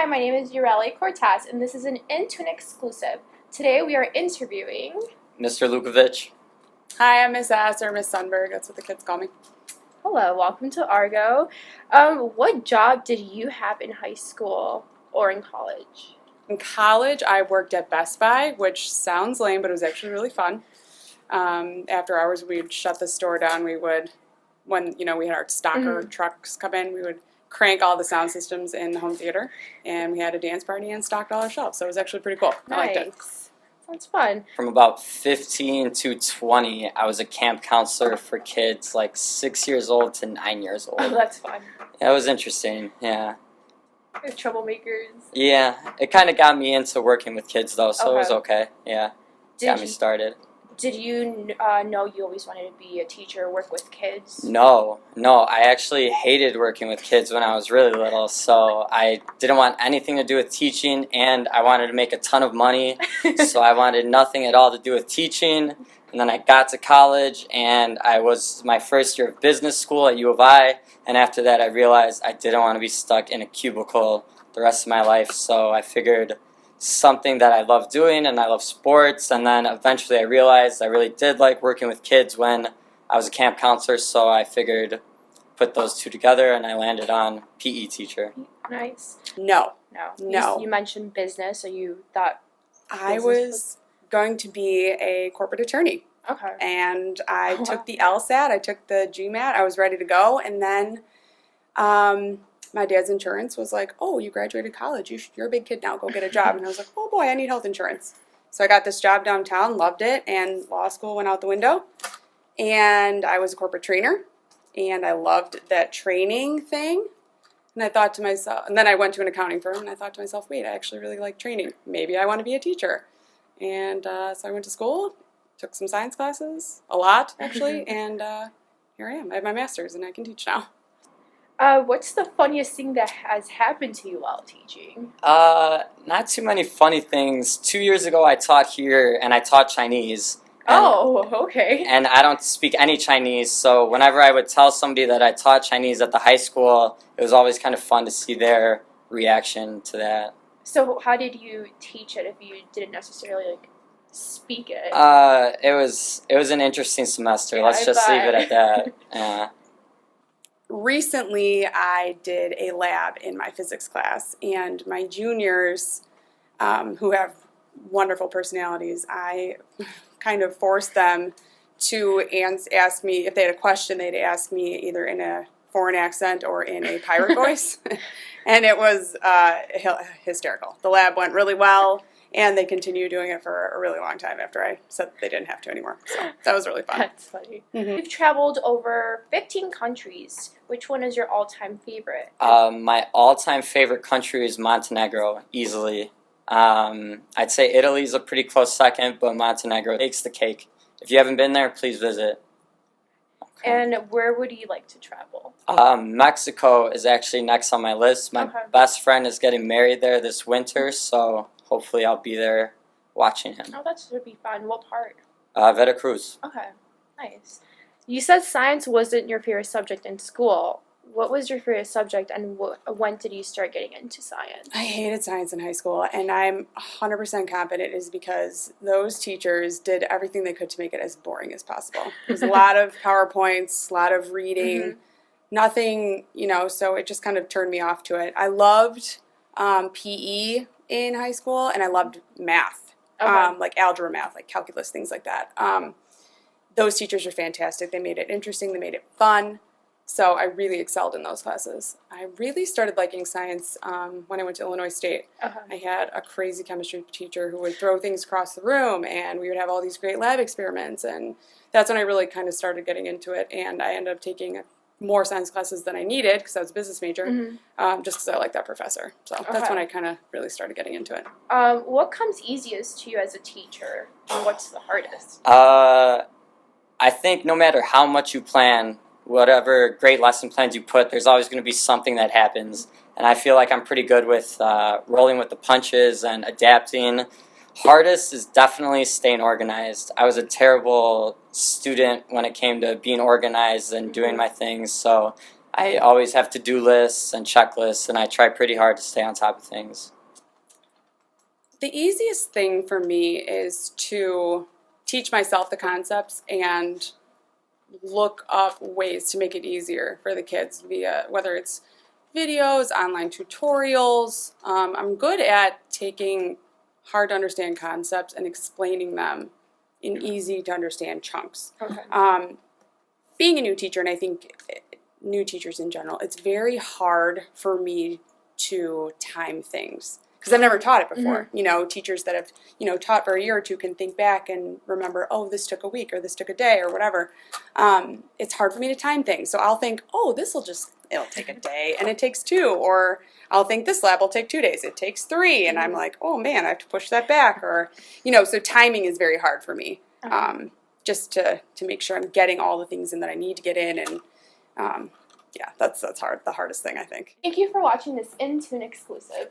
Hi, my name is Ureli Cortez, and this is an Intune exclusive. Today we are interviewing Mr. Lukovic. Hi, I'm Miss S or Miss Sundberg. That's what the kids call me. Hello, welcome to Argo. What job did you have in high school or in college? In college, I worked at Best Buy, which sounds lame, but it was actually really fun. After hours, we'd shut the store down. We would, when we had our stocker trucks come in, we would crank all the sound systems in the home theater, and we had a dance party and stocked all our shelves. So it was actually pretty cool. I liked it. Sounds fun. From about 15 to 20, I was a camp counselor for kids like 6 years old to 9 years old. Oh, that's fun. Yeah, it was interesting, yeah. With troublemakers. Yeah, it kind of got me into working with kids though, so it was okay, yeah. Got me started. Did you know you always wanted to be a teacher, work with kids? No, I actually hated working with kids when I was really little, so I didn't want anything to do with teaching, and I wanted to make a ton of money, so I wanted nothing at all to do with teaching. And then I got to college, and I was my first year of business school at U of I, and after that I realized I didn't want to be stuck in a cubicle the rest of my life, so I figured something that I love doing, and I love sports, and then eventually I realized I really did like working with kids when I was a camp counselor, so I figured put those two together, and I landed on PE teacher. Nice. No. You mentioned business, so you thought I was going to be a corporate attorney. Okay. And I took the LSAT, I took the GMAT, I was ready to go, and then my dad's insurance was like, oh, you graduated college, you're a big kid now, go get a job. And I was like, oh boy, I need health insurance. So I got this job downtown, loved it, and law school went out the window. And I was a corporate trainer, and I loved that training thing. And I thought to myself, and then I went to an accounting firm, and I thought to myself, wait, I actually really like training. Maybe I want to be a teacher. And so I went to school, took some science classes, a lot actually, and here I am. I have my master's, and I can teach now. What's the funniest thing that has happened to you while teaching? Not too many funny things. 2 years ago I taught here, and I taught Chinese. Okay. And I don't speak any Chinese, so whenever I would tell somebody that I taught Chinese at the high school, it was always kind of fun to see their reaction to that. So how did you teach it if you didn't necessarily speak it? It was an interesting semester. Yeah, Let's just leave it at that. Yeah. Recently, I did a lab in my physics class, and my juniors, who have wonderful personalities, I kind of forced them to ask me, if they had a question, they'd ask me either in a foreign accent or in a pirate voice, and it was hysterical. The lab went really well, and they continued doing it for a really long time after I said they didn't have to anymore. So that was really fun. That's funny. You've traveled over 15 countries. Which one is your all-time favorite? My all-time favorite country is Montenegro, easily. I'd say Italy's a pretty close second, but Montenegro takes the cake. If you haven't been there, please visit. Okay. And where would you like to travel? Mexico is actually next on my list. My best friend is getting married there this winter, so hopefully I'll be there watching him. Oh, that should be fun. What part? Veracruz. Okay, nice. You said science wasn't your favorite subject in school. What was your favorite subject, and when did you start getting into science? I hated science in high school, and I'm 100% confident it is because those teachers did everything they could to make it as boring as possible. There was a lot of PowerPoints, a lot of reading, nothing, so it just kind of turned me off to it. I loved PE in high school, and I loved math, like algebra math, like calculus, things like that. Those teachers are fantastic. They made it interesting. They made it fun. So I really excelled in those classes. I really started liking science when I went to Illinois State. I had a crazy chemistry teacher who would throw things across the room, and we would have all these great lab experiments. And that's when I really kind of started getting into it. And I ended up taking more science classes than I needed because I was a business major, just because I liked that professor. So that's when I kind of really started getting into it. What comes easiest to you as a teacher, and what's the hardest? I think no matter how much you plan, whatever great lesson plans you put, there's always going to be something that happens. And I feel like I'm pretty good with rolling with the punches and adapting. Hardest is definitely staying organized. I was a terrible student when it came to being organized and doing my things, so I always have to-do lists and checklists, and I try pretty hard to stay on top of things. The easiest thing for me is to teach myself the concepts and look up ways to make it easier for the kids via whether it's videos, online tutorials. I'm good at taking hard to understand concepts and explaining them in easy to understand chunks. Okay. Being a new teacher, and I think new teachers in general, it's very hard for me to time things because I've never taught it before. Mm-hmm. You know, teachers that have, you know, taught for a year or two can think back and remember, oh, this took a week or this took a day or whatever. It's hard for me to time things. So I'll think, oh, it'll take a day and it takes 2. Or I'll think this lab will take 2 days. It takes 3. And I'm like, oh man, I have to push that back. Or, you know, so timing is very hard for me. Just to make sure I'm getting all the things in that I need to get in. And yeah, that's hard. The hardest thing, I think. Thank you for watching this Intune exclusive.